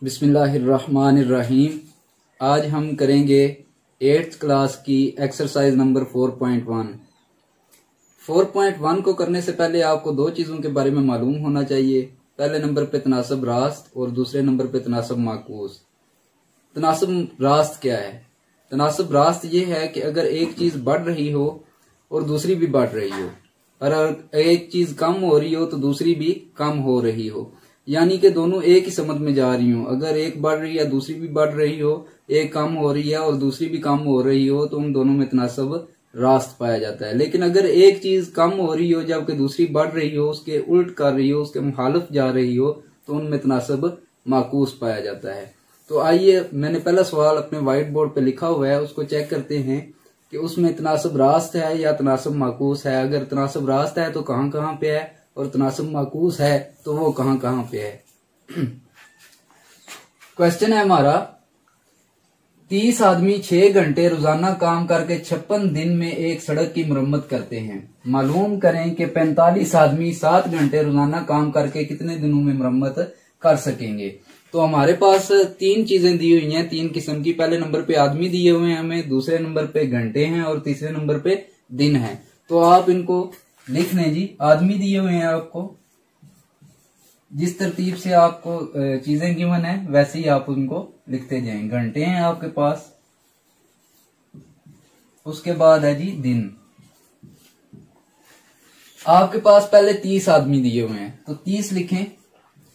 बिस्मिल्लाहिर्रहमानिर्रहीम। आज हम करेंगे 8th क्लास की एक्सरसाइज नंबर 4.1। 4.1 को करने से पहले आपको दो चीज़ों के बारे में मालूम होना चाहिए। पहले नंबर पे तनासब रास्त और दूसरे नंबर पे तनासब माकूस। तनासब रास्त क्या है? तनासब रास्त ये है कि अगर एक चीज़ बढ़ रही हो और दूसरी भी बढ़ रही हो, और अगर एक चीज़ कम हो रही हो तो दूसरी भी कम हो रही हो, यानी कि दोनों एक ही समत में जा रही हो। अगर एक बढ़ रही है दूसरी भी बढ़ रही हो, एक कम हो रही है और दूसरी भी कम हो रही हो, तो उन दोनों में तनासब रास्त पाया जाता है। लेकिन अगर एक चीज कम हो रही हो जबकि दूसरी बढ़ रही हो, उसके उल्ट कर रही हो, उसके मुखालिफ जा रही हो, तो उनमें तनासब माकूस पाया जाता है। तो आइए, मैंने पहला सवाल अपने व्हाइट बोर्ड पे लिखा हुआ है, उसको चेक करते हैं कि उसमें तनासब रास्त है या तनासब माकूस है। अगर तनासब रास्त है तो कहाँ कहाँ पे है, और तनासब माकूस है तो वो कहाँ कहाँ पे है। क्वेश्चन है हमारा, 30 आदमी 6 घंटे रोजाना काम करके 56 दिन में एक सड़क की मुरम्मत करते हैं। मालूम करें कि 45 आदमी 7 घंटे रोजाना काम करके कितने दिनों में मुरम्मत कर सकेंगे। तो हमारे पास तीन चीजें दी हुई हैं, तीन किस्म की। पहले नंबर पे आदमी दिए हुए हैं हमें, दूसरे नंबर पे घंटे हैं और तीसरे नंबर पे दिन है। तो आप इनको लिख लें जी। आदमी दिए हुए हैं आपको, जिस तरतीब से आपको चीजें गिवन है वैसे ही आप उनको लिखते जाएं। घंटे हैं आपके पास, उसके बाद है जी दिन। आपके पास पहले 30 आदमी दिए हुए हैं तो 30 लिखें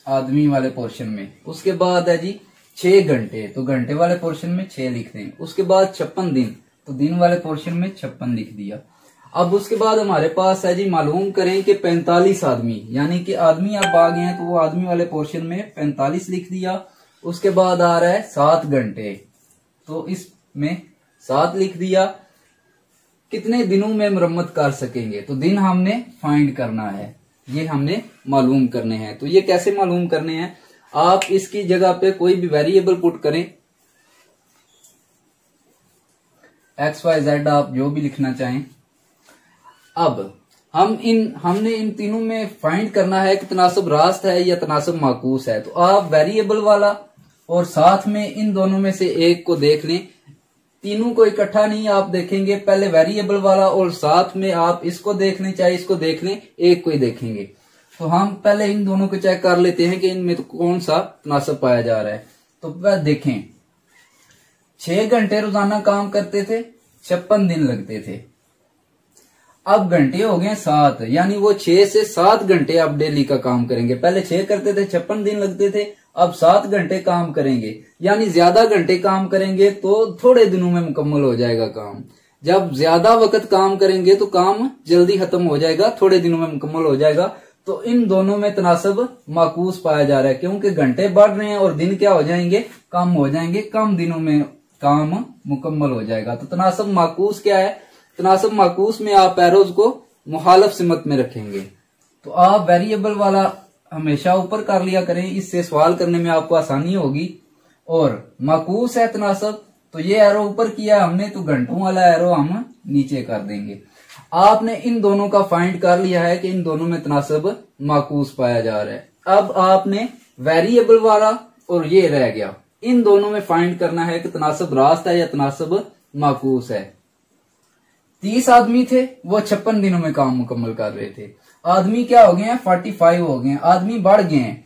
आदमी वाले पोर्शन में। उसके बाद है जी 6 घंटे, तो घंटे वाले पोर्शन में 6 लिख दें। उसके बाद 56 दिन, तो दिन वाले पोर्शन में 56 लिख दिया। अब उसके बाद हमारे पास है जी, मालूम करें कि 45 आदमी, यानी कि आदमी आप आ गए हैं तो वो आदमी वाले पोर्शन में 45 लिख दिया। उसके बाद आ रहा है 7 घंटे, तो इसमें 7 लिख दिया। कितने दिनों में मुरम्मत कर सकेंगे, तो दिन हमने फाइंड करना है, ये हमने मालूम करने हैं। तो ये कैसे मालूम करने हैं, आप इसकी जगह पे कोई भी वेरिएबल पुट करें, XYZ आप जो भी लिखना चाहें। अब हमने इन तीनों में फाइंड करना है कि तनासब रास्त है या तनासब माकूस है। तो आप वेरिएबल वाला और साथ में इन दोनों में से एक को देख लें। तीनों को इकट्ठा नहीं आप देखेंगे, पहले वेरिएबल वाला और साथ में आप इसको देख लें, चाहे इसको देख लें, एक को ही देखेंगे। तो हम पहले इन दोनों को चेक कर लेते हैं कि इनमें तो कौन सा तनासब पाया जा रहा है। तो वह देखें, 6 घंटे रोजाना काम करते थे, 56 दिन लगते थे। अब घंटे हो गए 7, यानी वो 6 से 7 घंटे अब डेली का काम करेंगे। पहले 6 करते थे, 56 दिन लगते थे, अब 7 घंटे काम करेंगे, यानी ज्यादा घंटे काम करेंगे तो थोड़े दिनों में मुकम्मल हो जाएगा काम। जब ज्यादा वक्त काम करेंगे तो काम जल्दी खत्म हो जाएगा, थोड़े दिनों में मुकम्मल हो जाएगा। तो इन दोनों में तनासब माकूस पाया जा रहा है, क्योंकि घंटे बढ़ रहे हैं और दिन क्या हो जाएंगे, कम हो जाएंगे। कम दिनों में काम मुकम्मल हो जाएगा। तो तनासब माकूस क्या है? तनासब माकूस में आप एरोज को मुखालिफ सिमत में रखेंगे। तो आप वेरिएबल वाला हमेशा ऊपर कर लिया करें, इससे सवाल करने में आपको आसानी होगी। और माकूस है तनासब, तो ये एरो ऊपर किया हमने, तो घंटों वाला एरो हम नीचे कर देंगे। आपने इन दोनों का फाइंड कर लिया है कि इन दोनों में तनासब माकूस पाया जा रहा है। अब आपने वेरिएबल वाला और ये रह गया, इन दोनों में फाइंड करना है कि तनासब रास्त है या तनासब माकूस है। 30 आदमी थे, वो 56 दिनों में काम मुकम्मल कर रहे थे। आदमी क्या हो गए हैं, 45 हो गए हैं, आदमी बढ़ गए हैं।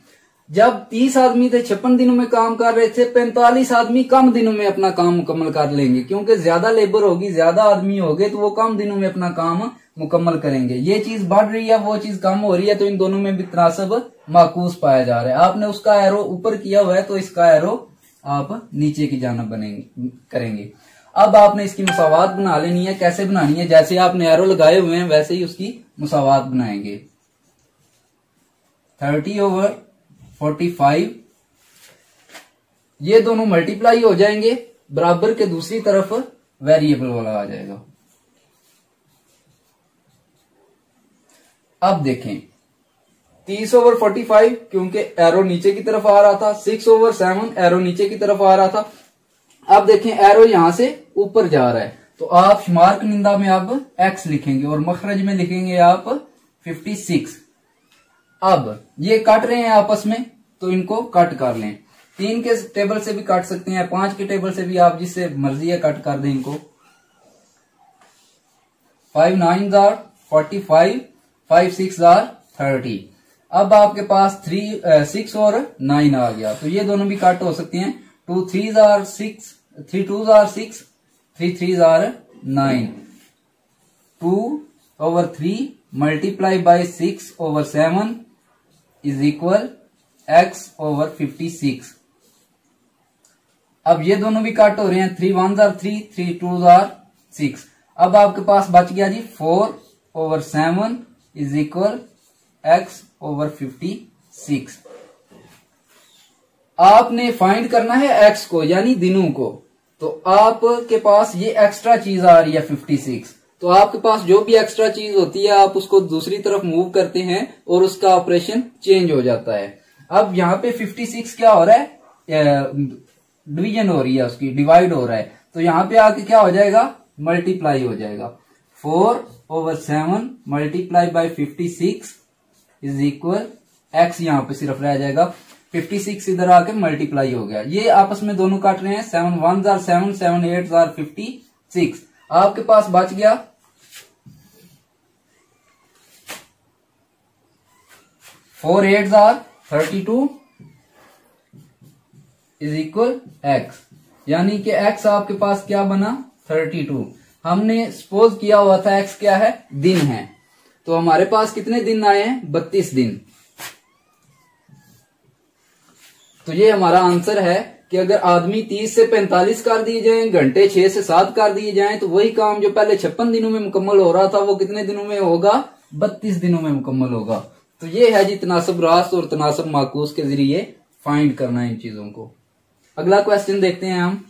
जब 30 आदमी थे 56 दिनों में काम कर रहे थे, 45 आदमी कम दिनों में अपना काम मुकम्मल कर लेंगे, क्योंकि ज्यादा लेबर होगी, ज्यादा आदमी हो गए, तो वो कम दिनों में अपना काम मुकम्मल करेंगे। ये चीज बढ़ रही है, वो चीज कम हो रही है, तो इन दोनों में भी तनासब माकूस पाया जा रहा है। आपने उसका एरो ऊपर किया हुआ है, तो इसका एरो आप नीचे की जानिब करेंगे। अब आपने इसकी मुसावात बना लेनी है। कैसे बनानी है? जैसे आपने एरो लगाए हुए हैं वैसे ही उसकी मुसावात बनाएंगे। 30/45, ये दोनों मल्टीप्लाई हो जाएंगे, बराबर के दूसरी तरफ वेरिएबल वाला आ जाएगा। अब देखें, 30/45 क्योंकि एरो नीचे की तरफ आ रहा था, 6/7 एरो नीचे की तरफ आ रहा था। अब देखें एरो यहां से ऊपर जा रहा है, तो आप शुमार कनिंदा में अब x लिखेंगे और मखरज में लिखेंगे आप 56। अब ये कट रहे हैं आपस में, तो इनको कट कर लें। 3 के टेबल से भी काट सकते हैं, 5 के टेबल से भी, आप जिससे मर्जी है कट कर दें इनको। 5 9 आर 45, 5 6 आर 30। अब आपके पास 6 और 9 आ गया, तो ये दोनों भी कट हो सकते हैं। 2 3 are 6, 3 2 are 6, 3 3 are 9। 2/3 multiply by 6/7 is equal x/56। अब ये दोनों भी कट हो रहे हैं। 3 1 आर 3, 3 2 आर 6। अब आपके पास बच गया जी 4/7 इज इक्वल x/56। आपने फाइंड करना है x को, यानी दिनों को। तो आपके पास ये एक्स्ट्रा चीज आ रही है 56। तो आपके पास जो भी एक्स्ट्रा चीज होती है आप उसको दूसरी तरफ मूव करते हैं और उसका ऑपरेशन चेंज हो जाता है। अब यहाँ पे 56 क्या हो रहा है, डिवीजन हो रही है, उसकी डिवाइड हो रहा है। तो यहाँ पे आके क्या हो जाएगा, मल्टीप्लाई हो जाएगा। 4/7 multiply by 56 is equal x, यहाँ पे सिर्फ रह जाएगा। 56 इधर आके मल्टीप्लाई हो गया। ये आपस में दोनों काट रहे हैं। 7 1 आर 7, 7 8 आर 56। आपके पास बच गया 4 8 आर 32 इज इक्वल x, यानी कि x आपके पास क्या बना 32। हमने सपोज किया हुआ था x क्या है, दिन है। तो हमारे पास कितने दिन आए हैं, 32 दिन। तो ये हमारा आंसर है कि अगर आदमी 30 से 45 कर दिए जाएं, घंटे 6 से 7 कर दिए जाएं, तो वही काम जो पहले 56 दिनों में मुकम्मल हो रहा था वो कितने दिनों में होगा, 32 दिनों में मुकम्मल होगा। तो ये है जी तनासब रास्त और तनासब माकूस के जरिए फाइंड करना इन चीजों को। अगला क्वेश्चन देखते हैं हम।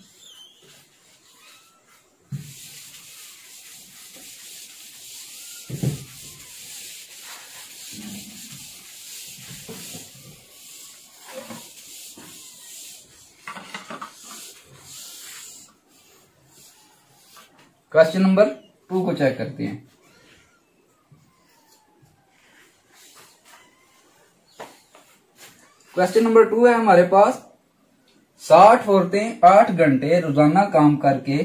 क्वेश्चन नंबर 2 को चेक करते हैं। क्वेश्चन नंबर 2 है हमारे पास, 60 औरतें 8 घंटे रोजाना काम करके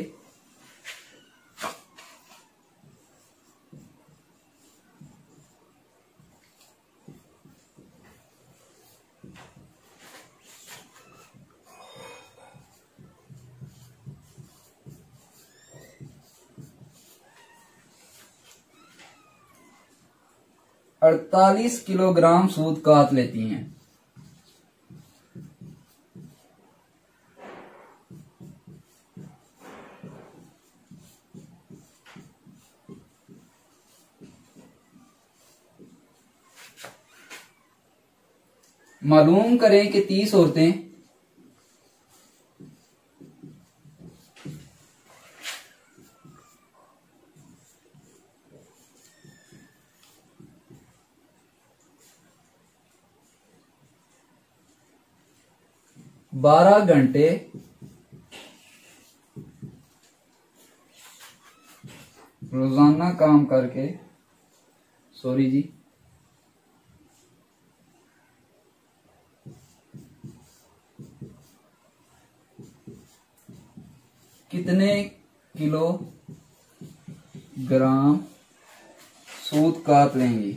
अड़तालीस किलोग्राम सूत काट लेती हैं। मालूम करें कि 30 औरतें बारह घंटे रोजाना काम करके, सॉरी जी, कितने किलोग्राम सूत काट लेंगी।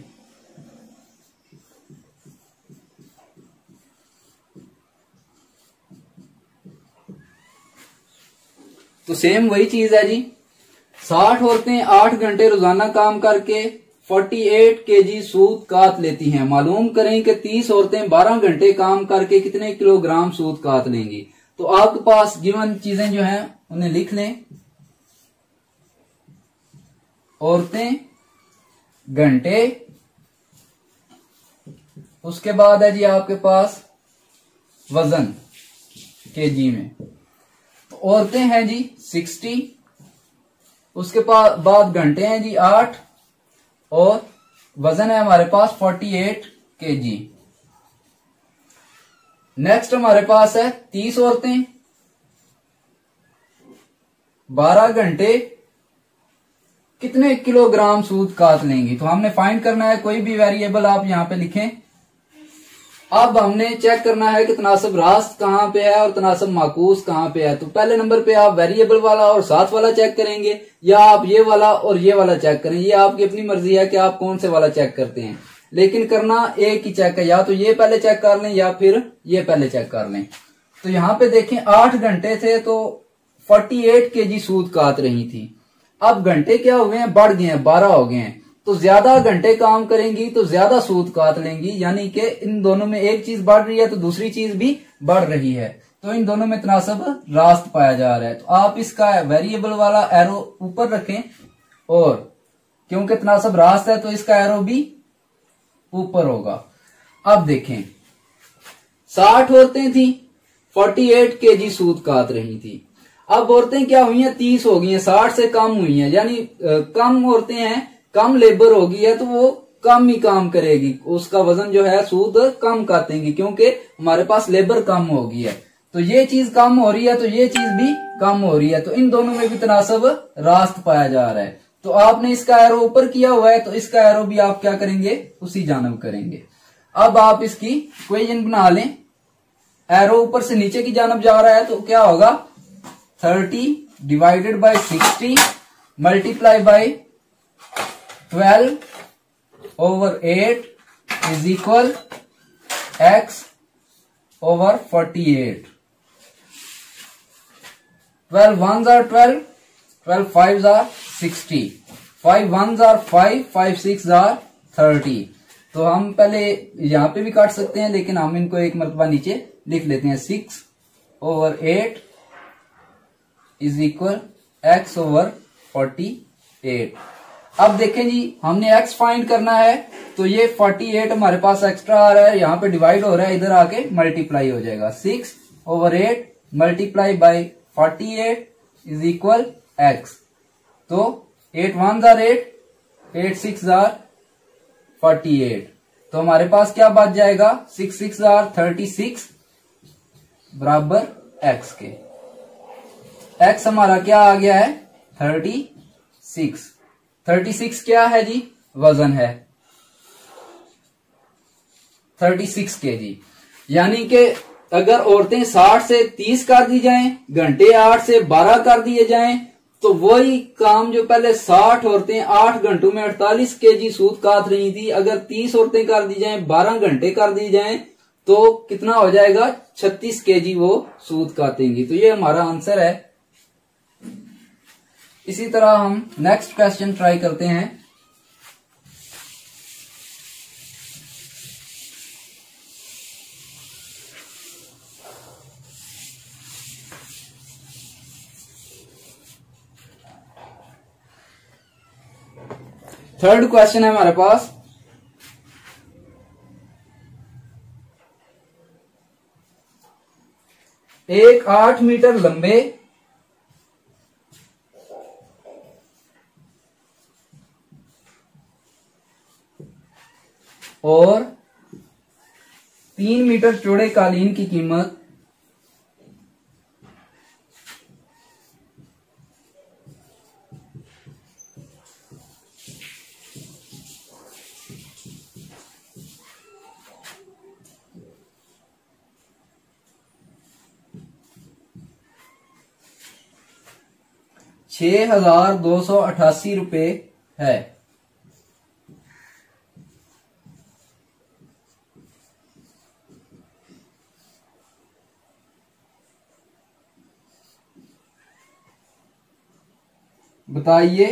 तो सेम वही चीज है जी। 60 औरतें 8 घंटे रोजाना काम करके 48 केजी सूत काट लेती हैं। मालूम करें कि 30 औरतें 12 घंटे काम करके कितने किलोग्राम सूत काट लेंगी। तो आपके पास गिवन चीजें जो हैं उन्हें लिख लें। औरतें, घंटे, उसके बाद है जी आपके पास वजन केजी में। तो औरतें हैं जी 60, उसके बाद घंटे हैं जी 8 और वजन है हमारे पास 48 केजी। नेक्स्ट हमारे पास है 30 औरतें 12 घंटे कितने किलोग्राम सूत काट लेंगी। तो हमने फाइंड करना है, कोई भी वेरिएबल आप यहां पे लिखें। अब हमने चेक करना है कि तनासब रास्त कहाँ पे है और तनासब माकूस कहाँ पे है। तो पहले नंबर पे आप वेरिएबल वाला और साथ वाला चेक करेंगे, या आप ये वाला और ये वाला चेक करें। ये आपकी अपनी मर्जी है कि आप कौन से वाला चेक करते हैं, लेकिन करना एक ही चेक है। या तो ये पहले चेक कर लें या फिर ये पहले चेक कर लें। तो यहाँ पे देखें 8 घंटे थे तो 48 kg सूद काट रही थी। अब घंटे क्या हो गए हैं, बढ़ गए हैं, 12 हो गए हैं। तो ज्यादा घंटे काम करेंगी तो ज्यादा सूद काट लेंगी, यानी कि इन दोनों में एक चीज बढ़ रही है तो दूसरी चीज भी बढ़ रही है। तो इन दोनों में तनासब रास्त पाया जा रहा है। तो आप इसका वेरिएबल वाला एरो ऊपर रखें, और क्योंकि तनासब रास्त है तो इसका एरो भी ऊपर होगा। अब देखें 60 औरतें थी, 48 kg सूद काट रही थी। अब औरतें क्या हुई हैं, 30 हो गई हैं, 60 से कम हुई हैं, यानी कम औरतें हैं, कम लेबर होगी है तो वो कम ही काम करेगी, उसका वजन जो है सूद कम काटेंगी, क्योंकि हमारे पास लेबर कम होगी है। तो ये चीज कम हो रही है तो ये चीज भी कम हो रही है। तो इन दोनों में भी तनासब रास्त पाया जा रहा है। तो आपने इसका एरो ऊपर किया हुआ है तो इसका एरो भी आप क्या करेंगे, उसी जानब करेंगे। अब आप इसकी इक्वेशन बना लें। एरो ऊपर से नीचे की जानब जा रहा है तो क्या होगा, 30 divided by 60 multiply by 12 over 8 is equal x over 48। 12 1s are 12, 12 5s are 60, 5 1s are 5, 5 6s are 30। तो हम पहले यहां पे भी काट सकते हैं, लेकिन हम इनको एक मरतबा नीचे लिख लेते हैं। 6 over 8 is equal x over 48। अब देखें जी, हमने x फाइंड करना है तो ये 48 हमारे पास एक्स्ट्रा आ रहा है, यहाँ पे डिवाइड हो रहा है, इधर आके मल्टीप्लाई हो जाएगा। 6 over 8 multiply by 48 is equal x। तो 8 1s are 8, 8 6s are 48। तो हमारे पास क्या बच जाएगा, 6 6s are 36 बराबर x के। x हमारा क्या आ गया है, 36। 36 क्या है जी, वजन है 36 kg। यानी कि अगर औरतें 60 से 30 कर दी जाएं, घंटे 8 से 12 कर दिए जाएं, तो वही काम जो पहले 60 औरतें 8 घंटों में 48 kg सूद काट रही थी, अगर 30 औरतें कर दी जाएं, 12 घंटे कर दी जाएं, तो कितना हो जाएगा, 36 kg वो सूद काटेंगी। तो ये हमारा आंसर है। इसी तरह हम नेक्स्ट क्वेश्चन ट्राई करते हैं। थर्ड क्वेश्चन है हमारे पास, एक 8 मीटर लंबे और 3 मीटर चौड़े कालीन की कीमत ₹6,288 है। बताइए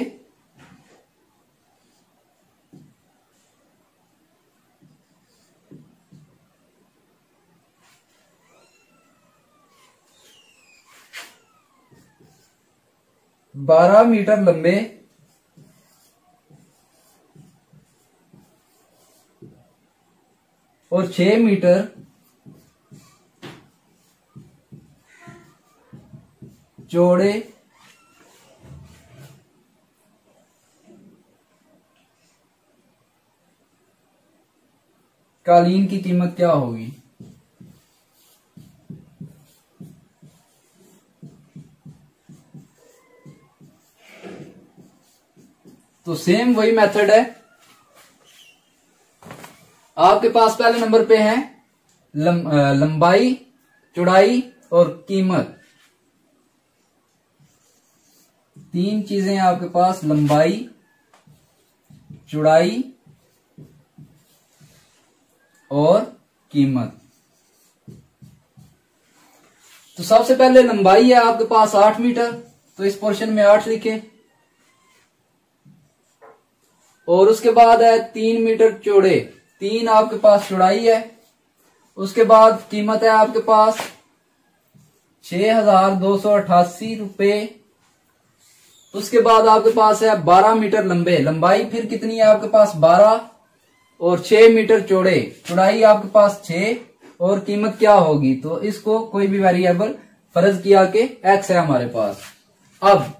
बारह मीटर लंबे और 6 मीटर चौड़े कालीन की कीमत क्या होगी। तो सेम वही मेथड है। आपके पास पहले नंबर पे है लंबाई, चौड़ाई और कीमत। तीन चीजें आपके पास, लंबाई, चौड़ाई और कीमत। तो सबसे पहले लंबाई है आपके पास 8 मीटर, तो इस पोर्शन में 8 लिखे। और उसके बाद है 3 मीटर चौड़े, 3 आपके पास चौड़ाई है। उसके बाद कीमत है आपके पास 6,288 रुपए। उसके बाद आपके पास है 12 मीटर लंबे, लंबाई फिर कितनी है आपके पास 12 और 6 मीटर चौड़े, चौड़ाई आपके पास 6 और कीमत क्या होगी, तो इसको कोई भी वेरिएबल फर्ज किया कि एक्स है हमारे पास। अब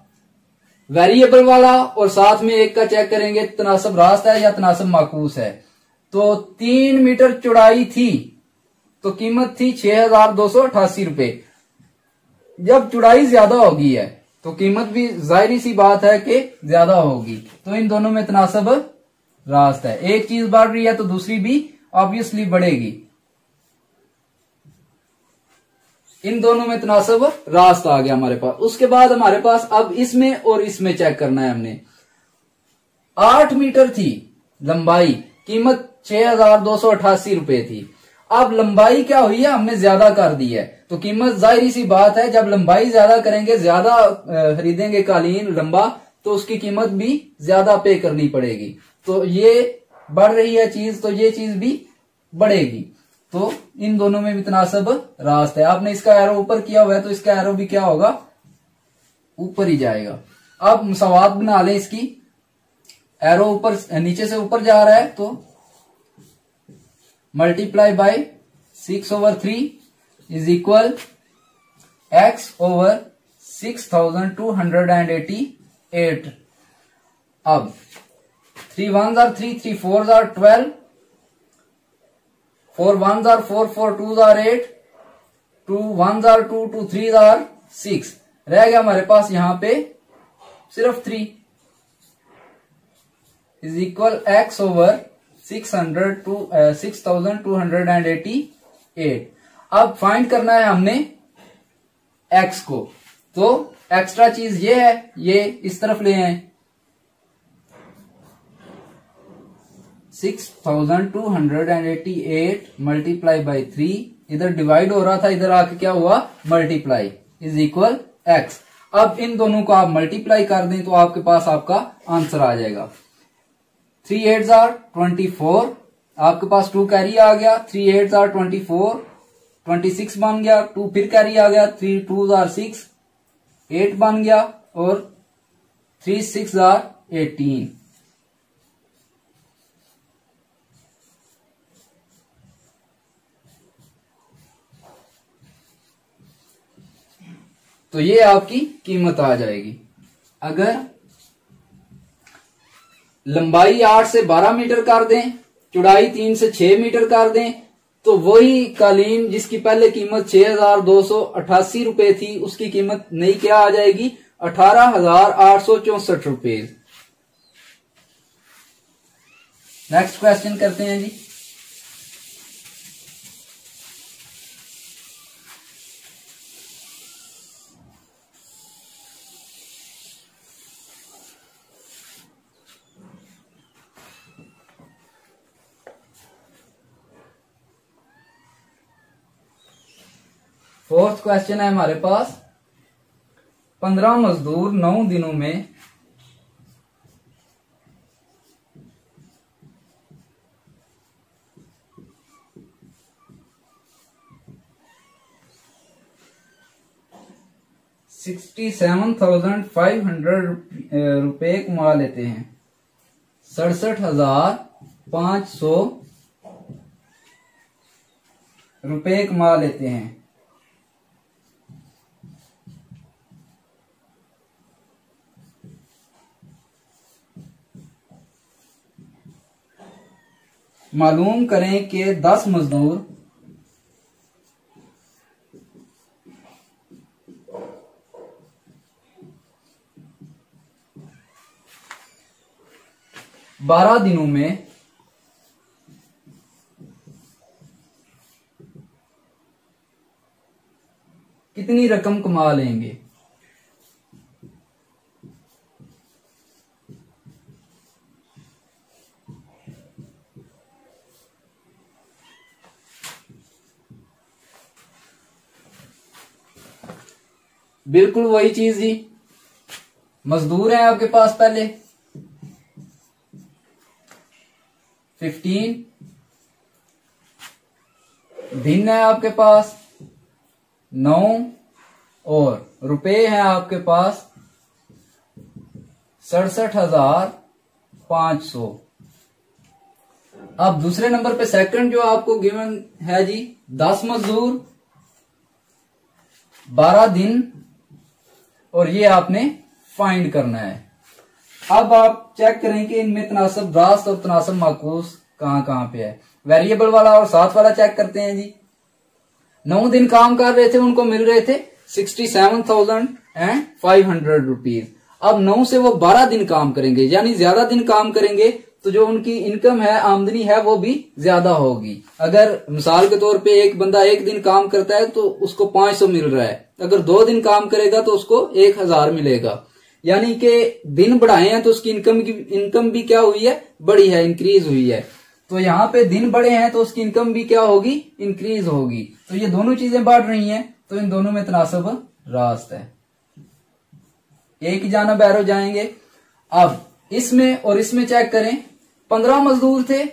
वेरिएबल वाला और साथ में एक का चेक करेंगे तनासब रास्त है या तनासब माकूस है। तो 3 मीटर चौड़ाई थी तो कीमत थी 6,288 रुपए। जब चौड़ाई ज्यादा होगी है तो कीमत भी जाहिर सी बात है कि ज्यादा होगी, तो इन दोनों में तनासब रास्त है। एक चीज बढ़ रही है तो दूसरी भी ऑब्वियसली बढ़ेगी। इन दोनों में तनासब रास्त आ गया हमारे पास। उसके बाद हमारे पास अब इसमें और इसमें चेक करना है हमने। 8 मीटर थी लंबाई, कीमत 6,288 रुपए थी। अब लंबाई क्या हुई है, हमने ज्यादा कर दी है, तो कीमत जाहिर सी बात है जब लंबाई ज्यादा करेंगे, ज्यादा खरीदेंगे कालीन लंबा, तो उसकी कीमत भी ज्यादा पे करनी पड़ेगी। तो ये बढ़ रही है चीज, तो ये चीज भी बढ़ेगी। तो इन दोनों में भी तनासब रास्त है। आपने इसका एरो ऊपर किया हुआ है तो इसका एरो भी क्या होगा, ऊपर ही जाएगा। अब मुसावात बना लें इसकी। एरो ऊपर नीचे से ऊपर जा रहा है तो multiply by 6/3 is equal x/6288। अब 3 1s are 3, 3 4s are 12, 4 1s are 4, 4 2s are 8, 2 1s are 2, 2 3s are 6। रह गया हमारे पास यहां पे सिर्फ 3 इज इक्वल x/6288। अब फाइंड करना है हमने x को, तो एक्स्ट्रा चीज ये है, ये इस तरफ ले आए। 6288 मल्टीप्लाई बाई 3, इधर डिवाइड हो रहा था, इधर आके क्या हुआ मल्टीप्लाई, इज इक्वल x। अब इन दोनों को आप मल्टीप्लाई कर दें तो आपके पास आपका आंसर आ जाएगा। 3 8s are 24, आपके पास 2 कैरी आ गया, 3 8s are 24, 26 बन गया, 2 फिर कैरी आ गया, 3 2s are 6, 8 बन गया और 3 6s are 18। तो ये आपकी कीमत आ जाएगी। अगर लंबाई 8 से 12 मीटर कर दें, चौड़ाई 3 से 6 मीटर कर दें, तो वही कालीन जिसकी पहले कीमत 6,288 रुपए थी, उसकी कीमत नई क्या आ जाएगी 18,864 रुपए। नेक्स्ट क्वेश्चन करते हैं जी। फोर्थ क्वेश्चन है हमारे पास, 15 मजदूर 9 दिनों में $67,500 रुपए कमा लेते हैं। 67,500 रुपए कमा लेते हैं। मालूम करें कि 10 मजदूर बारह दिनों में कितनी रकम कमा लेंगे। बिल्कुल वही चीज जी, मजदूर है आपके पास पहले 15, दिन है आपके पास 9 और रुपए हैं आपके पास 67,500। अब दूसरे नंबर पे सेकंड जो आपको गिवन है जी, 10 मजदूर 12 दिन, और ये आपने फाइंड करना है। अब आप चेक करें कि इनमें तनासब रास्त और तनासब माकूस कहां पे है। वेरिएबल वाला और साथ वाला चेक करते हैं जी। 9 दिन काम कर रहे थे, उनको मिल रहे थे 67,500 रुपीज। अब 9 से वो 12 दिन काम करेंगे, यानी ज्यादा दिन काम करेंगे तो जो उनकी इनकम है, आमदनी है, वो भी ज्यादा होगी। अगर मिसाल के तौर पे एक बंदा 1 दिन काम करता है तो उसको 500 मिल रहा है, अगर 2 दिन काम करेगा तो उसको 1,000 मिलेगा। यानी कि दिन बढ़ाए हैं तो उसकी इनकम भी क्या हुई है, बढ़ी है, इंक्रीज हुई है। तो यहाँ पे दिन बढ़े हैं तो उसकी इनकम भी क्या होगी, इंक्रीज होगी। तो ये दोनों चीजें बढ़ रही हैं, तो इन दोनों में तनासब रास्त है। एक ही जानब एरो जाएंगे। अब इसमें और इसमें चेक करें, 15 मजदूर थे,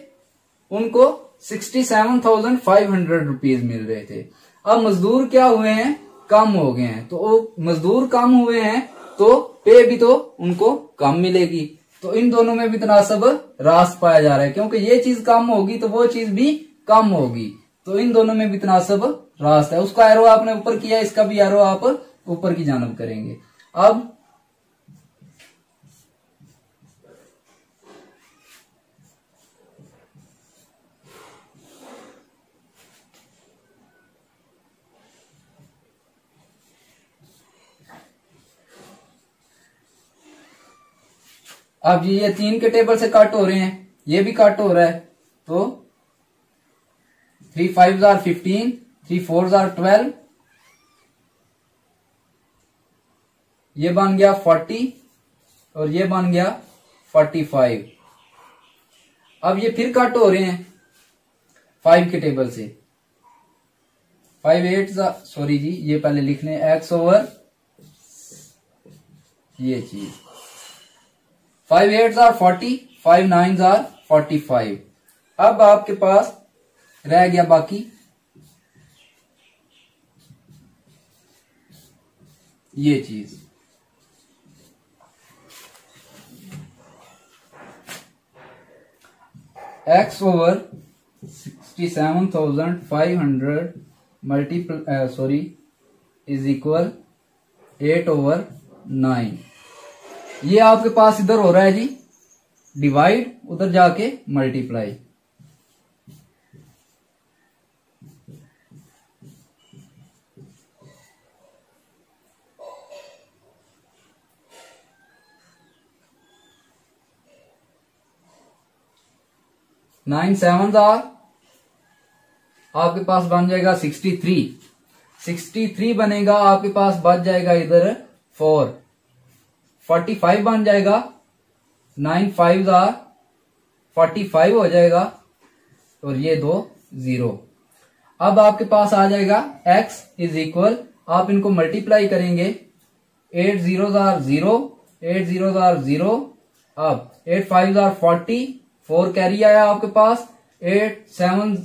उनको 67,500 रुपीज मिल रहे थे। अब मजदूर क्या हुए हैं, कम हो गए हैं। तो मजदूर कम हुए हैं तो पे भी तो उनको कम मिलेगी। तो इन दोनों में भी तनासब रास्त पाया जा रहा है, क्योंकि ये चीज कम होगी तो वो चीज भी कम होगी। तो इन दोनों में भी तनासब रास्त है। उसका एरो आपने ऊपर किया, इसका भी एरो आप ऊपर की जानब करेंगे। अब ये 3 के टेबल से कट हो रहे हैं, ये भी कट हो रहा है। तो 3 5 are 15, 3 4 are 12, ये बन गया 40 और ये बन गया 45। अब ये फिर कट हो रहे हैं 5 के टेबल से। 5 8 सॉरी जी, ये पहले लिख लें, x ओवर ये चीज। 5 8 are 40, 5 9 are 45। अब आपके पास रह गया बाकी ये चीज। x over 67,500 multiply sorry is equal 8 over 9। ये आपके पास इधर हो रहा है जी डिवाइड, उधर जाके मल्टीप्लाई। नाइन 7 आपके पास बन जाएगा 63। 63 बनेगा, आपके पास बच जाएगा इधर 4। 45 बन जाएगा, 9 5 45 हो जाएगा और ये 2 0। अब आपके पास आ जाएगा x इज इक्वल, आप इनको मल्टीप्लाई करेंगे, 8 0 0, 8 0 0। अब 8 5 40, 4 कैरी आया आपके पास, 8 7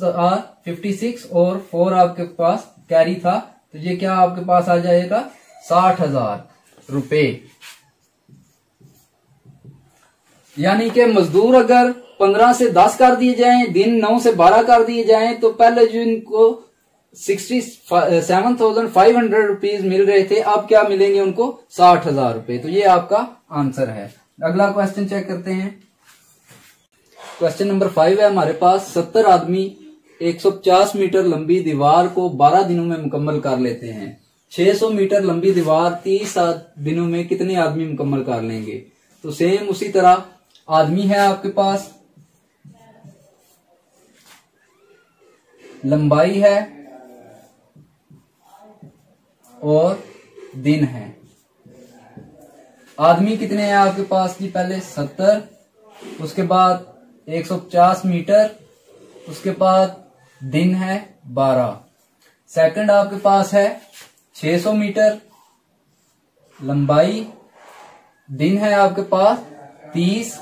56 और 4 आपके पास कैरी था। तो ये क्या आपके पास आ जाएगा 60,000 रुपए। यानी कि मजदूर अगर 15 से 10 कर दिए जाएं, दिन 9 से 12 कर दिए जाएं, तो पहले जो इनको 67,500 रुपीज मिल रहे थे, अब क्या मिलेंगे उनको 60,000 रुपए। तो ये आपका आंसर है। अगला क्वेश्चन चेक करते हैं। क्वेश्चन नंबर 5 है हमारे पास, 70 आदमी 150 मीटर लंबी दीवार को 12 दिनों में मुकम्मल कर लेते हैं। 600 मीटर लंबी दीवार 30 दिनों में कितने आदमी मुकम्मल कर लेंगे। तो सेम उसी तरह आदमी है आपके पास, लंबाई है और दिन है। आदमी कितने हैं आपके पास जी? पहले 70, उसके बाद 150 मीटर, उसके बाद दिन है 12। सेकंड आपके पास है 600 मीटर लंबाई, दिन है आपके पास 30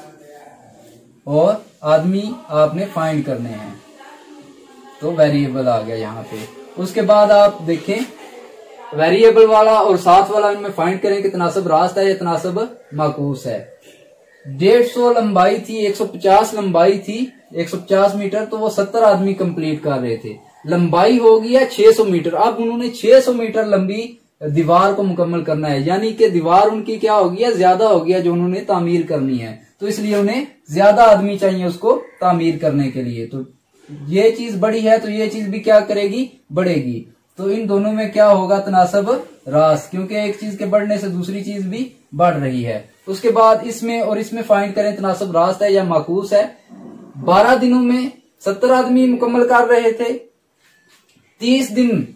और आदमी आपने फाइंड करने हैं। तो वेरिएबल आ गया यहाँ पे। उसके बाद आप देखें वेरिएबल वाला और साथ वाला इनमें फाइंड करें कि तनासब रास्त है या तनासब माकूस है। 150 लंबाई थी, 150 लंबाई थी, 150 मीटर, तो वो 70 आदमी कंप्लीट कर रहे थे। लंबाई हो गई है 600 मीटर। अब उन्होंने 600 मीटर लंबी दीवार को मुकम्मल करना है, यानी कि दीवार उनकी क्या हो गया? ज्यादा हो गया जो उन्होंने तामीर करनी है। तो इसलिए उन्हें ज्यादा आदमी चाहिए उसको तामीर करने के लिए। तो ये चीज बड़ी है तो ये चीज भी क्या करेगी? बढ़ेगी। तो इन दोनों में क्या होगा? तनासब रास्त, क्योंकि एक चीज के बढ़ने से दूसरी चीज भी बढ़ रही है। उसके बाद इसमें और इसमें फाइंड करें तनासब रास्त है या माकूस है। 12 दिनों में 70 आदमी मुकम्मल कर रहे थे, 30 दिन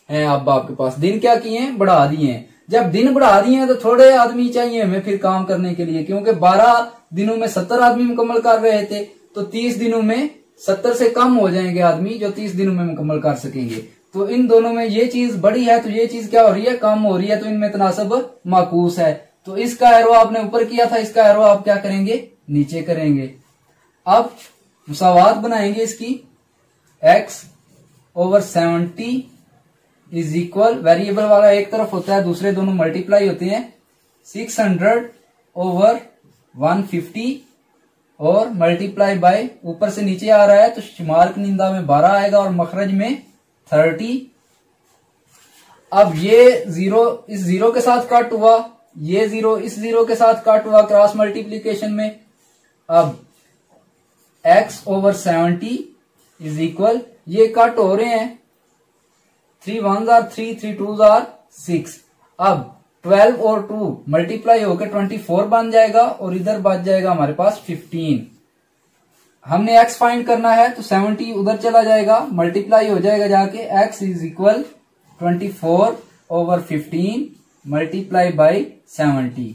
है अब आपके पास। दिन क्या किए हैं? बढ़ा दिए हैं। जब दिन बढ़ा दिए हैं तो थोड़े आदमी चाहिए हमें फिर काम करने के लिए, क्योंकि 12 दिनों में 70 आदमी मुकम्मल कर रहे थे, तो 30 दिनों में 70 से कम हो जाएंगे आदमी जो 30 दिनों में मुकम्मल कर सकेंगे। तो इन दोनों में ये चीज बड़ी है तो ये चीज क्या हो रही है? कम हो रही है। तो इनमें तनासब माकूस है। तो इसका एरो आपने ऊपर किया था, इसका एरो आप क्या करेंगे? नीचे करेंगे। अब मुसावात बनाएंगे इसकी। x/70 इज इक्वल, वेरिएबल वाला एक तरफ होता है, दूसरे दोनों मल्टीप्लाई होते हैं। 600/150 और मल्टीप्लाई बाय, ऊपर से नीचे आ रहा है तो शुमार की निंदा में 12 आएगा और मखरज में 30। अब ये 0 इस 0 के साथ कट हुआ, ये 0 इस 0 के साथ कट हुआ क्रॉस मल्टीप्लीकेशन में। अब x/70 इज इक्वल, ये कट हो रहे हैं, 3 1s are 3, 3 2s are 6। अब 12 और 2 मल्टीप्लाई होकर 24 बन जाएगा और इधर बच जाएगा हमारे पास 15। हमने x फाइंड करना है तो 70 उधर चला जाएगा, मल्टीप्लाई हो जाएगा जाके। x is equal 24/15 multiply by 70।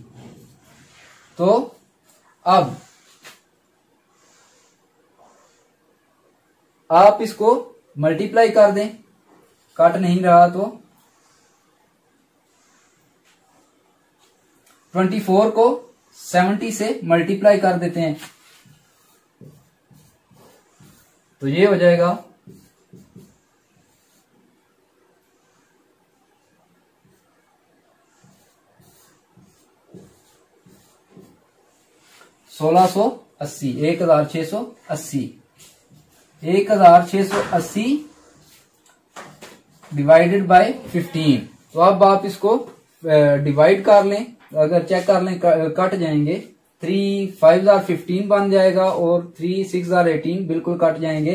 तो अब आप इसको मल्टीप्लाई कर दें, कट नहीं रहा तो 24 को 70 से मल्टीप्लाई कर देते हैं तो ये हो जाएगा 1680, 1680 डिवाइडेड बाय 15। तो अब आप इसको डिवाइड कर लें, अगर चेक कर लें कट जाएंगे। 3 5s are 15 बन जाएगा और 3 6s are 18 बिल्कुल कट जाएंगे।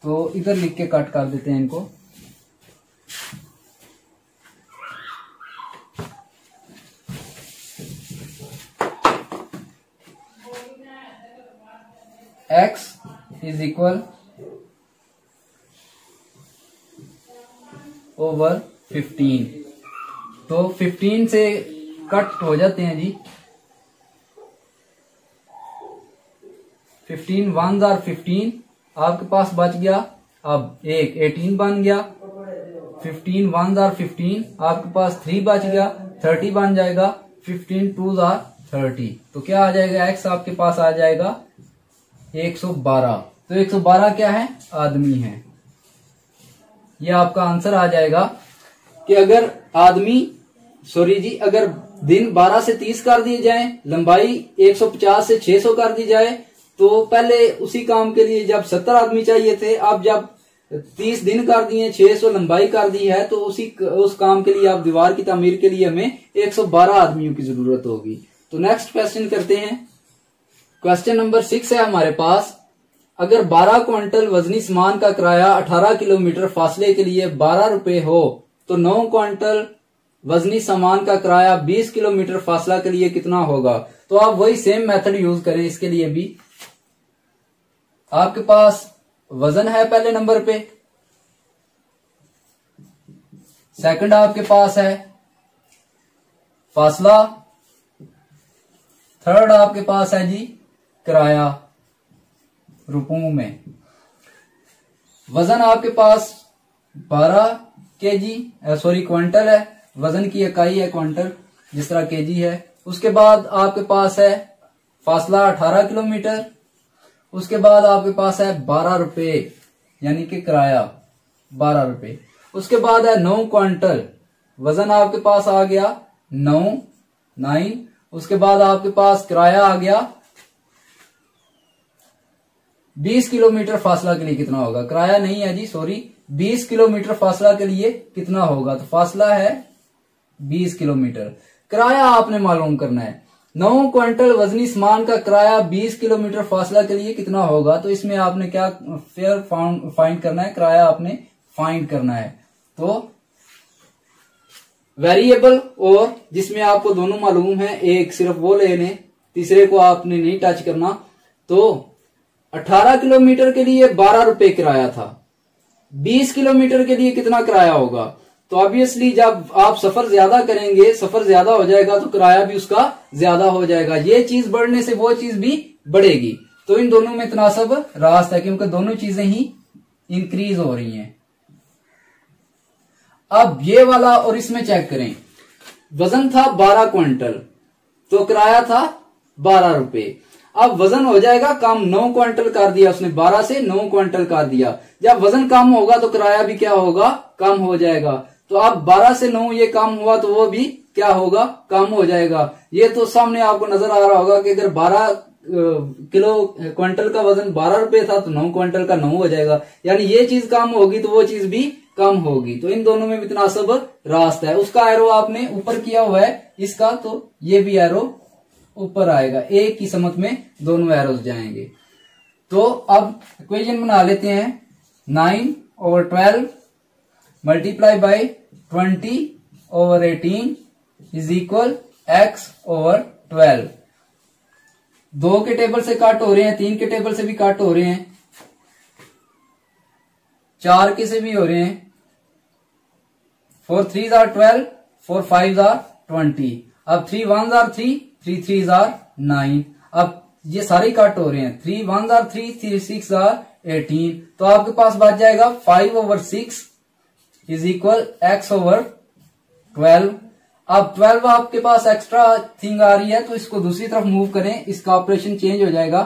तो इधर लिख के कट कर देते हैं इनको। x is equal over 15। तो 15 से कट हो जाते हैं जी। 15 1s are 15 आपके पास बच गया। अब एक 18 बन गया। 15 1s are 15 आपके पास 3 बच गया, 30 बन जाएगा। 15 2s are 30। तो क्या आ जाएगा? x आपके पास आ जाएगा 112। तो 112 क्या है? आदमी है। ये आपका आंसर आ जाएगा कि अगर अगर दिन 12 से 30 कर दिए जाए, लंबाई 150 से 600 कर दी जाए, तो पहले उसी काम के लिए जब 70 आदमी चाहिए थे, अब जब 30 दिन कर दिए, 600 लंबाई कर दी है, तो उस काम के लिए आप दीवार की तामीर के लिए हमें 112 आदमियों की जरूरत होगी। तो नेक्स्ट क्वेश्चन करते हैं। क्वेश्चन नंबर 6 है हमारे पास। अगर 12 क्विंटल वजनी सामान का किराया 18 किलोमीटर फासले के लिए 12 रुपए हो, तो 9 क्विंटल वजनी सामान का किराया 20 किलोमीटर फासला के लिए कितना होगा? तो आप वही सेम मेथड यूज करें इसके लिए भी। आपके पास वजन है पहले नंबर पे सेकंड आपके पास है फासला, थर्ड आपके पास है जी किराया रुपयों में। वजन आपके पास 12 केजी क्विंटल है, वजन की इकाई है क्विंटल, जिस तरह केजी है। उसके बाद आपके पास है फासला 18 किलोमीटर। उसके बाद आपके पास है 12 रुपए यानी कि किराया 12 रुपए। उसके बाद है 9 क्विंटल, वजन आपके पास आ गया 9। उसके बाद आपके पास किराया आ गया 20 किलोमीटर फासला के लिए कितना होगा, किराया नहीं है जी सॉरी, 20 किलोमीटर फासला के लिए कितना होगा, तो फासला है 20 किलोमीटर। किराया आपने मालूम करना है, 9 क्विंटल वजनी सामान का किराया 20 किलोमीटर फासला के लिए कितना होगा, तो इसमें आपने क्या फेयर फाइंड करना है, किराया आपने फाइंड करना है। तो वेरिएबल और जिसमें आपको दोनों मालूम है, एक सिर्फ वो लेने, तीसरे को आपने नहीं टच करना। तो 18 किलोमीटर के लिए 12 रुपए किराया था, 20 किलोमीटर के लिए कितना किराया होगा, तो ऑब्वियसली जब आप सफर ज्यादा करेंगे, सफर ज्यादा हो जाएगा तो किराया भी उसका ज्यादा हो जाएगा। ये चीज बढ़ने से वो चीज भी बढ़ेगी। तो इन दोनों में तनासब रास्त है, क्योंकि दोनों चीजें ही इंक्रीज हो रही हैं। अब ये वाला और इसमें चेक करें, वजन था 12 क्विंटल तो किराया था 12 रुपए। अब वजन हो जाएगा कम, 9 क्विंटल कर दिया उसने, 12 से 9 क्विंटल कर दिया। जब वजन कम होगा तो किराया भी क्या होगा, कम हो जाएगा। तो अब 12 से 9 ये कम हुआ तो वो भी क्या होगा, कम हो जाएगा। ये तो सामने आपको नजर आ रहा होगा कि अगर 12 क्विंटल का वजन 12 रुपए था तो 9 क्विंटल का 9 हो जाएगा, यानी ये चीज कम होगी तो वो चीज भी कम होगी। तो इन दोनों में भी तनासब रास्त है। उसका एरो आपने ऊपर किया हुआ है, इसका तो ये भी एरो ऊपर आएगा, एक ही समत में दोनों एरोज जाएंगे। तो अब इक्वेशन बना लेते हैं, 9/12 multiply by 20/18 is equal x/12। 2 के टेबल से कट हो रहे हैं, 3 के टेबल से भी कट हो रहे हैं, 4 के से भी हो रहे हैं। 4 3s are 12, 4 5s are 20। अब 3 1s are 3, 3 3s are 9। अब ये सारे कट हो रहे हैं, 3 1s are 3, 3 6 are 18। तो आपके पास बच जाएगा 5/6 इज इक्वल x/12। अब 12 आपके पास एक्स्ट्रा थिंग आ रही है तो इसको दूसरी तरफ मूव करें, इसका ऑपरेशन चेंज हो जाएगा।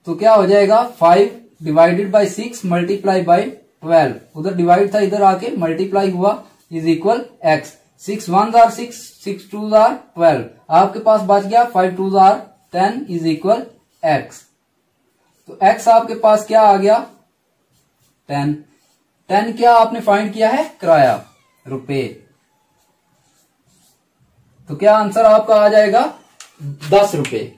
तो क्या हो जाएगा, 5 डिवाइडेड बाई 6 मल्टीप्लाई बाई 12, उधर डिवाइड था इधर आके मल्टीप्लाई हुआ, is equal x। 6 1s are 6, 6 2s are 12। आपके पास बच गया 5 2s are 10 is equal x। तो x आपके पास क्या आ गया, 10। 10 क्या आपने फाइंड किया है, किराया रुपए। तो क्या आंसर आपका आ जाएगा 10 रुपए।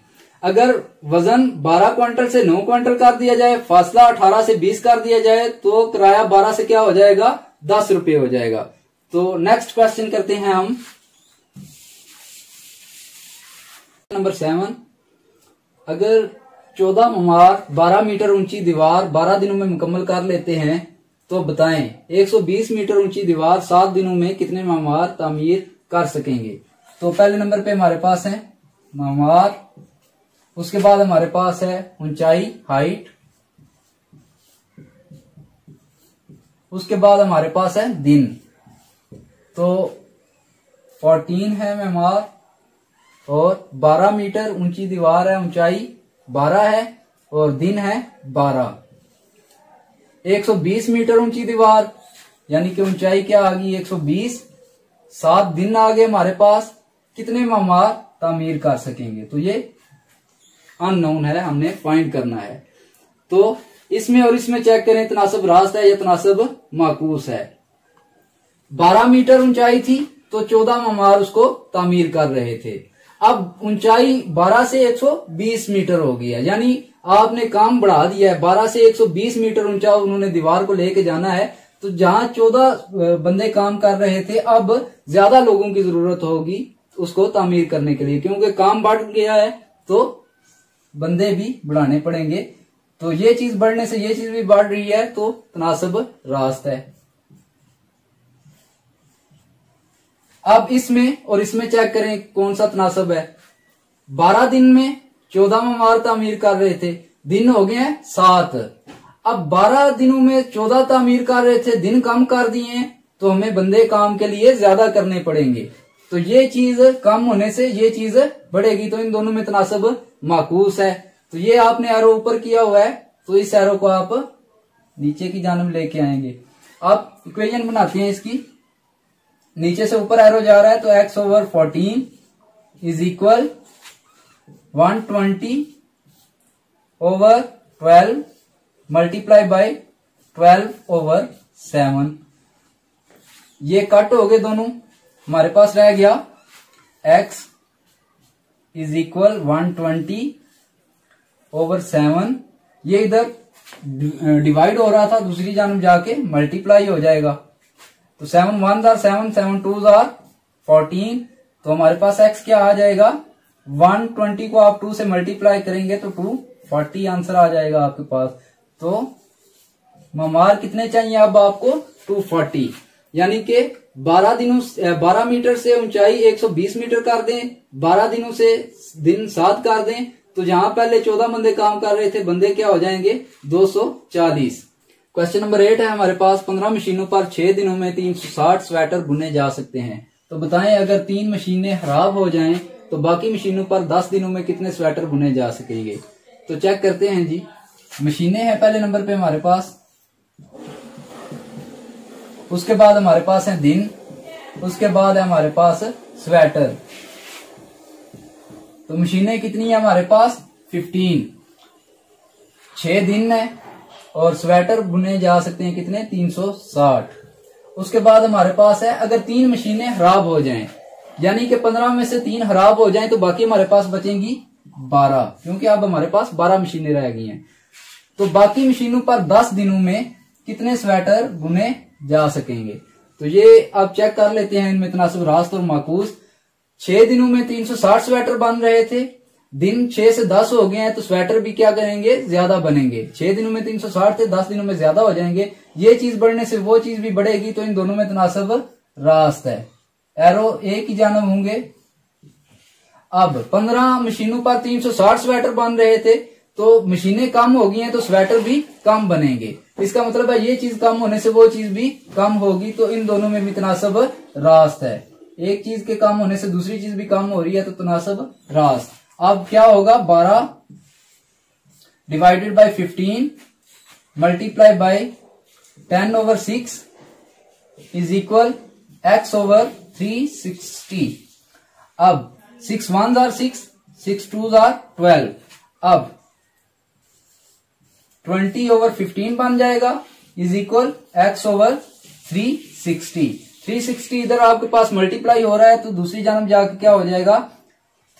अगर वजन 12 क्विंटल से 9 क्विंटल कर दिया जाए, फासला 18 से 20 कर दिया जाए, तो किराया 12 से क्या हो जाएगा, 10 रुपए हो जाएगा। तो नेक्स्ट क्वेश्चन करते हैं हम, नंबर 7। अगर 14 ममार 12 मीटर ऊंची दीवार 12 दिनों में मुकम्मल कर लेते हैं तो बताएं 120 मीटर ऊंची दीवार 7 दिनों में कितने ममार तामीर कर सकेंगे। तो पहले नंबर पे हमारे पास है ममार, उसके बाद हमारे पास है ऊंचाई हाइट, उसके बाद हमारे पास है दिन। तो 14 है ममार और 12 मीटर ऊंची दीवार है, ऊंचाई 12 है और दिन है 12। 120 मीटर ऊंची दीवार यानी कि ऊंचाई क्या आ गई 120, 7 दिन आ गए हमारे पास, कितने ममार तामीर कर सकेंगे। तो ये अननोन है, हमने फाइंड करना है। तो इसमें और इसमें चेक करें तनासब रास्त है या तनासब माकूस है। 12 मीटर ऊंचाई थी तो 14 ममार उसको तामीर कर रहे थे। अब ऊंचाई 12 से 120 मीटर हो गई है, यानी आपने काम बढ़ा दिया है, 12 से 120 मीटर ऊंचा उन्होंने दीवार को लेके जाना है। तो जहां 14 बंदे काम कर रहे थे, अब ज्यादा लोगों की जरूरत होगी उसको तामीर करने के लिए, क्योंकि काम बढ़ गया है तो बंदे भी बढ़ाने पड़ेंगे। तो ये चीज बढ़ने से ये चीज भी बढ़ रही है, तो तनासब रास्त है। अब इसमें और इसमें चेक करें कौन सा तनासब है। 12 दिन में 14 ममार तामीर कर रहे थे, दिन हो गए हैं 7। अब 12 दिनों में 14 तामीर कर रहे थे, दिन कम कर दिए हैं, तो हमें बंदे काम के लिए ज्यादा करने पड़ेंगे। तो ये चीज कम होने से ये चीज बढ़ेगी, तो इन दोनों में तनासब माकूस है। तो ये आपने एरो ऊपर किया हुआ है, तो इस एरो को आप नीचे की जानब लेके आएंगे। आप इक्वेशन बनाते हैं इसकी, नीचे से ऊपर एरो जा रहा है, तो x/14 is equal 120/12 multiply by 12/7। ये कट हो गए दोनों, हमारे पास रह गया x इज इक्वल 120/7। ये इधर डिवाइड हो रहा था, दूसरी जानब जाके मल्टीप्लाई हो जाएगा। तो 7 1s are 7, 7 2s are 14। तो हमारे पास x क्या आ जाएगा, 120 को आप 2 से मल्टीप्लाई करेंगे तो 240 आंसर आ जाएगा आपके पास। तो ममार कितने चाहिए अब आपको, 240। यानी कि 12 मीटर से ऊंचाई 120 मीटर कर दें, 12 दिनों से दिन 7 कर दें, तो जहां पहले 14 बंदे काम कर रहे थे, बंदे क्या हो जाएंगे 240। क्वेश्चन नंबर 8 है हमारे पास, 15 मशीनों पर 6 दिनों में 360 स्वेटर बुने जा सकते हैं। तो बताएं अगर 3 मशीनें खराब हो जाएं तो बाकी मशीनों पर 10 दिनों में कितने स्वेटर बुने जा सकेंगे। तो चेक करते हैं जी। मशीनें हैं पहले नंबर पे हमारे पास, उसके बाद हमारे पास है दिन, उसके बाद है हमारे पास स्वेटर। तो मशीनें कितनी है हमारे पास 15, 6 दिन है और स्वेटर बुने जा सकते हैं कितने 360। उसके बाद हमारे पास है अगर 3 मशीनें खराब हो जाएं, यानी कि 15 में से 3 खराब हो जाएं, तो बाकी हमारे पास बचेंगी 12, क्योंकि अब हमारे पास 12 मशीनें रह गई हैं। तो बाकी मशीनों पर 10 दिनों में कितने स्वेटर बुने जा सकेंगे। तो ये अब चेक कर लेते हैं इनमें तनासब रास्त और माकूस। 6 दिनों में 360 स्वेटर बन रहे थे, दिन 6 से 10 हो गए हैं, तो स्वेटर भी क्या करेंगे ज्यादा बनेंगे। 6 दिनों में 360 थे, 10 दिनों में ज्यादा हो जाएंगे। ये चीज बढ़ने से वो चीज भी बढ़ेगी, तो इन दोनों में तनासब रास्त है, एरो एक ही जानब होंगे। अब 15 मशीनों पर 360 स्वेटर बन रहे थे, तो मशीनें कम हो गई हैं, तो स्वेटर भी कम बनेंगे। इसका मतलब है ये चीज कम होने से वो चीज भी कम होगी, तो इन दोनों में भी तनासब रास्त है। एक चीज के कम होने से दूसरी चीज भी कम हो रही है, तो तनासब रास्त। अब क्या होगा, 12 divided by 15 multiply by 10/6 is equal x/360। अब 6 1s are 6, 6 2s are 12। अब 20/15 बन जाएगा इज इक्वल x/360। 360 इधर आपके पास मल्टीप्लाई हो रहा है, तो दूसरी जानब जाके क्या हो जाएगा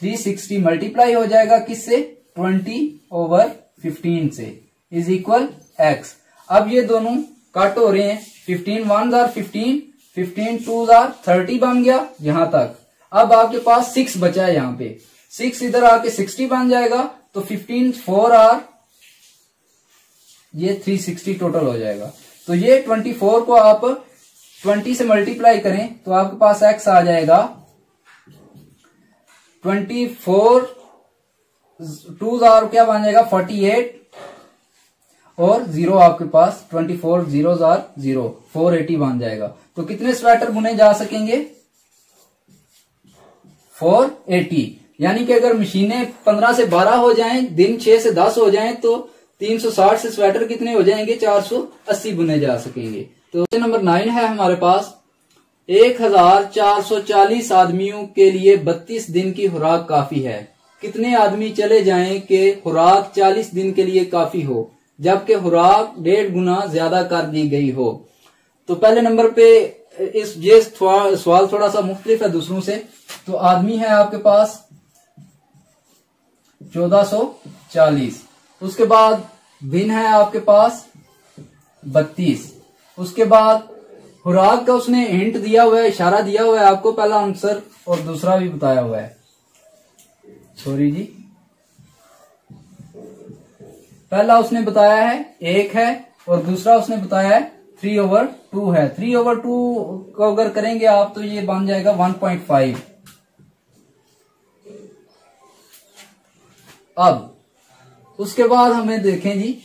360 मल्टीप्लाई हो जाएगा किससे 20/15 से इज इक्वल x। अब ये दोनों कट हो रहे हैं, 15 1s are 15, 15 2s are 30 बन गया यहां तक। अब आपके पास 6 बचा है, यहाँ पे 6 इधर आके 60 बन जाएगा, तो 15 4 आर ये 360 टोटल हो जाएगा। तो ये 24 को आप 20 से मल्टीप्लाई करें तो आपके पास x आ जाएगा 24 2 क्या बन जाएगा 48 और 0 आपके पास 24 0 0 480 बन जाएगा। तो कितने स्वेटर बुने जा सकेंगे 480। यानी कि अगर मशीनें 15 से 12 हो जाएं, दिन 6 से 10 हो जाएं, तो 360 से स्वेटर कितने हो जाएंगे 480 बुने जा सकेंगे। तो नंबर 9 है हमारे पास, 1440 आदमियों के लिए 32 दिन की खुराक काफी है। कितने आदमी चले जाएं कि खुराक 40 दिन के लिए काफी हो, जबकि खुराक 1.5 गुना ज्यादा कर दी गई हो। तो पहले नंबर पे ये सवाल थोड़ा सा मुख्तलिफ है दूसरों से। तो आदमी है आपके पास 1440, उसके बाद दिन है आपके पास 32, उसके बाद खुराक का उसने हिंट दिया हुआ है, इशारा दिया हुआ है आपको, पहला आंसर और दूसरा भी बताया हुआ है। सॉरी जी, पहला उसने बताया है 1 है और दूसरा उसने बताया है 3/2 है। 3/2 को अगर करेंगे आप तो ये बन जाएगा 1.5। अब उसके बाद हमें देखें जी,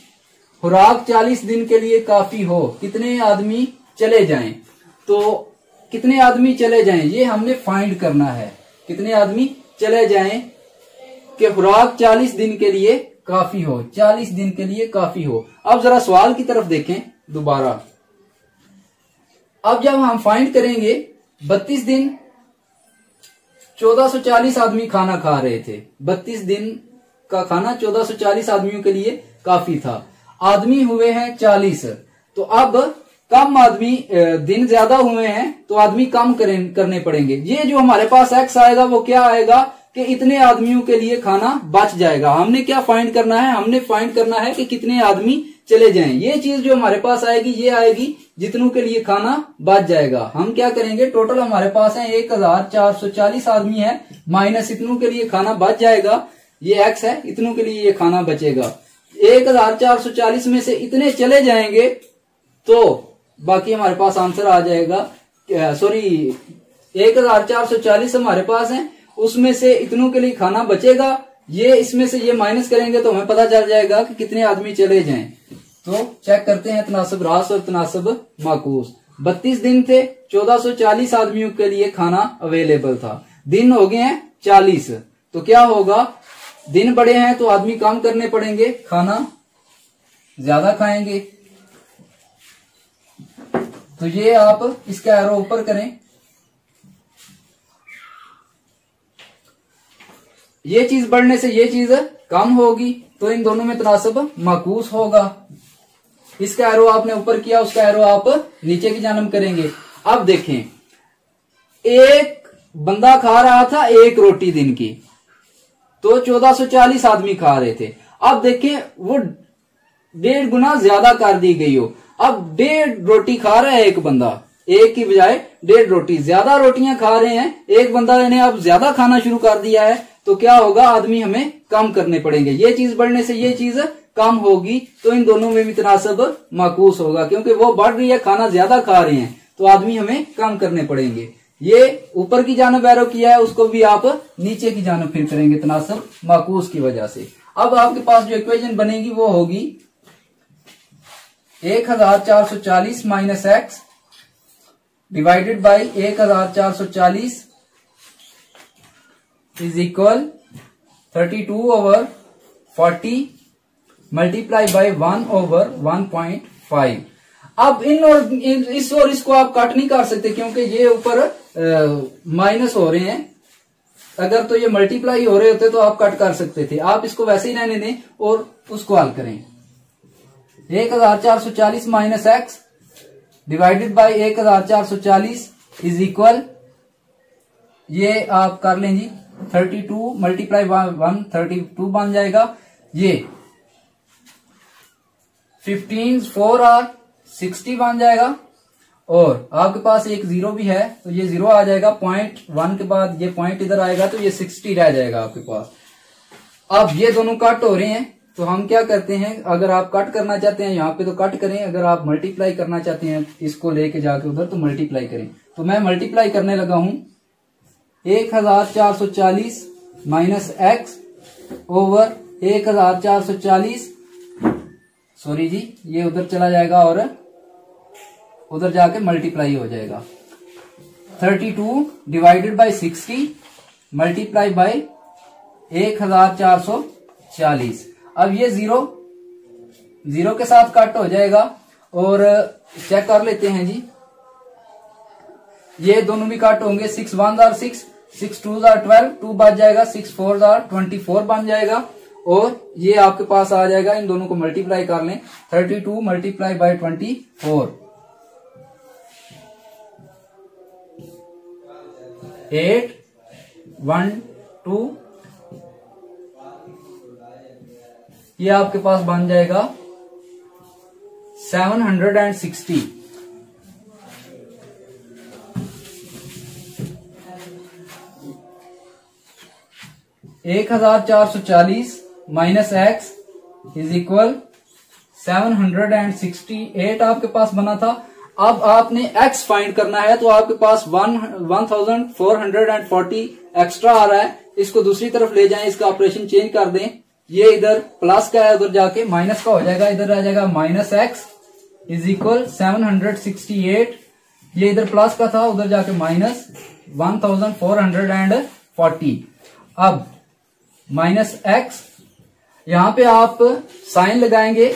खुराक 40 दिन के लिए काफी हो, कितने आदमी चले जाएं। तो कितने आदमी चले जाएं ये हमने फाइंड करना है। कितने आदमी चले जाएं कि खुराक 40 दिन के लिए काफी हो, 40 दिन के लिए काफी हो। अब जरा सवाल की तरफ देखें दोबारा। अब जब हम फाइंड करेंगे 32 दिन 1440 आदमी खाना खा रहे थे। 32 दिन का खाना 1440 आदमियों के लिए काफी था। आदमी हुए हैं 40। तो अब कम आदमी, दिन ज्यादा हुए हैं तो आदमी कम करने पड़ेंगे। ये जो हमारे पास एक्स आएगा वो क्या आएगा कि इतने आदमियों के लिए खाना बच जाएगा। हमने क्या फाइंड करना है, हमने फाइंड करना है कि कितने आदमी चले जाएं। ये चीज जो हमारे पास आएगी ये आएगी जितनों के लिए खाना बच जाएगा। हम क्या करेंगे, टोटल हमारे पास है 1440 आदमी है, माइनस इतनों के लिए खाना बच जाएगा, ये एक्स है, इतनों के लिए ये खाना बचेगा। 1440 में से इतने चले जाएंगे तो बाकी हमारे पास आंसर आ जाएगा। सॉरी, 1440 हमारे पास है, उसमें से इतनों के लिए खाना बचेगा। ये इसमें से ये माइनस करेंगे तो हमें पता चल जाएगा कि कितने आदमी चले जाएं। तो चेक करते हैं तनासब रास और तनासब माकूस। 32 दिन थे, 1440 आदमियों के लिए खाना अवेलेबल था। दिन हो गए हैं 40। तो क्या होगा, दिन बड़े हैं तो आदमी काम करने पड़ेंगे, खाना ज्यादा खाएंगे। तो ये आप इसका एरो ऊपर करें। ये चीज बढ़ने से ये चीज कम होगी तो इन दोनों में तनासब माकूस होगा। इसका एरो आपने ऊपर किया, उसका एरो आप नीचे की जानब करेंगे। अब देखें, एक बंदा खा रहा था 1 रोटी दिन की, तो 1440 आदमी खा रहे थे। अब देखें वो 1.5 गुना ज्यादा कर दी गई हो। अब 1.5 रोटी खा रहा है एक बंदा, एक की बजाय 1.5 रोटी, ज्यादा रोटियां खा रहे हैं एक बंदा ने, अब ज्यादा खाना शुरू कर दिया है। तो क्या होगा, आदमी हमें कम करने पड़ेंगे। ये चीज बढ़ने से ये चीज कम होगी तो इन दोनों में भी तनासब माकूस होगा, क्योंकि वो बढ़ रही है, खाना ज्यादा खा रहे हैं तो आदमी हमें कम करने पड़ेंगे। ये ऊपर की जानब एरो किया है, उसको भी आप नीचे की जानब फिर करेंगे तनासब माकूस की वजह से। अब आपके पास जो इक्वेशन बनेगी वो होगी 1440 minus x divided by 1440 is equal 32/40 multiply by 1/1.5। अब इन और इस और इसको आप कट नहीं कर सकते क्योंकि ये ऊपर माइनस हो रहे हैं। अगर तो ये मल्टीप्लाई हो रहे होते तो आप कट कर सकते थे। आप इसको वैसे ही रहने दें और उसको हल करें। 1440 minus x divided by 1440 is equal, ये आप कर लें जी 32 मल्टीप्लाई 132 बन जाएगा। ये 15 4 और 60 बन जाएगा। और आपके पास एक 0 भी है तो ये 0 आ जाएगा। 0.1 के बाद ये पॉइंट इधर आएगा तो ये 60 रह जाएगा आपके पास। अब ये दोनों कट हो रहे हैं तो हम क्या करते हैं, अगर आप कट करना चाहते हैं यहाँ पे तो कट करें, अगर आप मल्टीप्लाई करना चाहते हैं इसको लेके जाके उधर तो मल्टीप्लाई करें। तो मैं मल्टीप्लाई करने लगा हूं 1440 माइनस एक्स ओवर 1440, सॉरी जी ये उधर चला जाएगा और उधर जाके मल्टीप्लाई हो जाएगा। 32 डिवाइडेड बाई 60 मल्टीप्लाई बाई 1440। अब ये 0 के साथ कट हो जाएगा और चेक कर लेते हैं जी, ये दोनों भी कट होंगे। 6 1 आर 6, 6 2 आर 12, 2 बच जाएगा, 6 4 आर 24 बन जाएगा। और ये आपके पास आ जाएगा, इन दोनों को मल्टीप्लाई कर लें। 32 मल्टीप्लाई बाई 24 8 1 2, ये आपके पास बन जाएगा 760। एक 1440 माइनस एक्स इज इक्वल 768 आपके पास बना था। अब आपने x फाइंड करना है, तो आपके पास 1440 एक्स्ट्रा आ रहा है। इसको दूसरी तरफ ले जाएं, इसका ऑपरेशन चेंज कर दें। ये इधर प्लस का है, उधर जाके माइनस का हो जाएगा। इधर आ जाएगा माइनस एक्स इज इक्वल 768। ये इधर प्लस का था, उधर जाके माइनस 1440। अब माइनस एक्स, यहां पे आप साइन लगाएंगे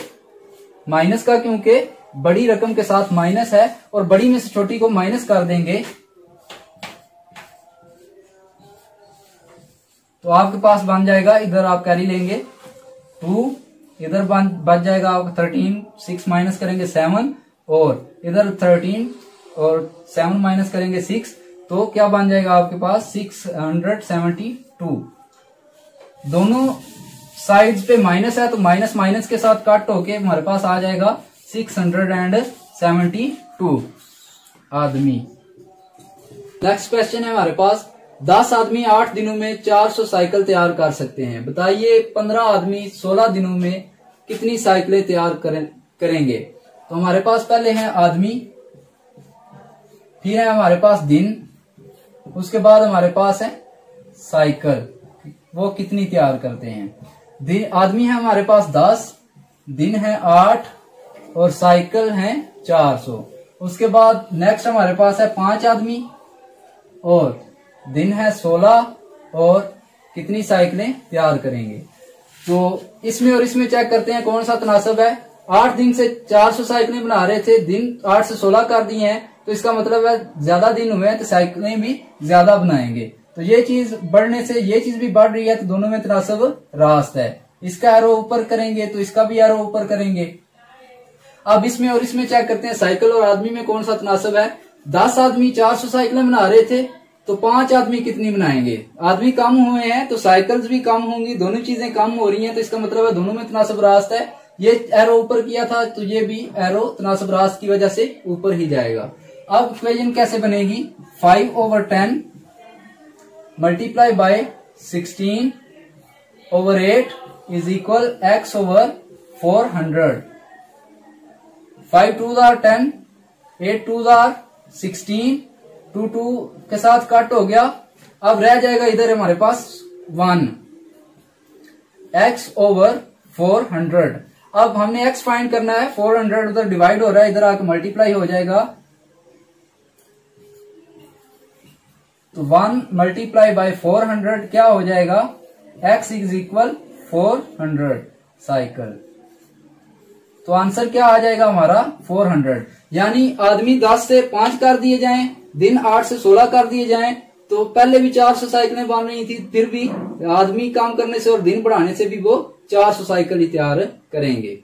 माइनस का, क्योंकि बड़ी रकम के साथ माइनस है और बड़ी में से छोटी को माइनस कर देंगे तो आपके पास बन जाएगा, इधर आप कैरी लेंगे 2, इधर बच जाएगा आपका 13, 6 माइनस करेंगे 7 और इधर 13 और 7 माइनस करेंगे 6, तो क्या बन जाएगा आपके पास 672। दोनों साइड्स पे माइनस है, तो माइनस माइनस के साथ कट होके हमारे पास आ जाएगा 672 आदमी। नेक्स्ट क्वेश्चन है हमारे पास, 10 आदमी 8 दिनों में 400 साइकिल तैयार कर सकते हैं। बताइए 15 आदमी 16 दिनों में कितनी साइकिलें तैयार करेंगे। तो हमारे पास पहले है आदमी, फिर है हमारे पास दिन, उसके बाद हमारे पास है साइकिल, वो कितनी तैयार करते हैं। आदमी है हमारे पास 10, दिन है 8 और साइकिल है 400। उसके बाद नेक्स्ट हमारे पास है 5 आदमी और दिन है 16 और कितनी साइकिलें तैयार करेंगे। तो इसमें और इसमें चेक करते हैं कौन सा तनासब है। 8 दिन से 400 साइकिलें बना रहे थे, दिन 8 से 16 कर दिए हैं, तो इसका मतलब है ज्यादा दिन हुए हैं तो साइकिलें भी ज्यादा बनाएंगे। तो ये चीज बढ़ने से ये चीज भी बढ़ रही है, तो दोनों में तनासब रास्त है। इसका एरो ऊपर करेंगे तो इसका भी एरो ऊपर करेंगे। अब इसमें और इसमें चेक करते हैं साइकिल और आदमी में कौन सा तनासब है। 10 आदमी 400 साइकिलें बना रहे थे, तो 5 आदमी कितनी बनाएंगे। आदमी कम हुए हैं तो साइकिल्स भी कम होंगी, दोनों चीजें कम हो रही हैं, तो इसका मतलब है दोनों में तनासब रास्त है। ये एरो ऊपर किया था तो ये भी एरो तनासब रास्त की वजह से ऊपर ही जाएगा। अब इक्वेशन कैसे बनेगी, 5/10 multiply by 16/8 is equal x/400। 5 2s are 10, 8 2s are 16, 2 के साथ कट हो गया। अब रह जाएगा इधर हमारे पास 1, x/400। अब हमने x फाइंड करना है, 400 उधर डिवाइड हो रहा है, इधर आके मल्टीप्लाई हो जाएगा, तो 1 मल्टीप्लाई बाय 400 क्या हो जाएगा, x इज इक्वल 400 साइकिल। तो आंसर क्या आ जाएगा हमारा 400। यानी आदमी 10 से 5 कर दिए जाएं, दिन 8 से 16 कर दिए जाएं, तो पहले भी 400 साइकिलें बन रही थी, फिर भी आदमी काम करने से और दिन बढ़ाने से भी वो 400 साइकिल ही तैयार करेंगे।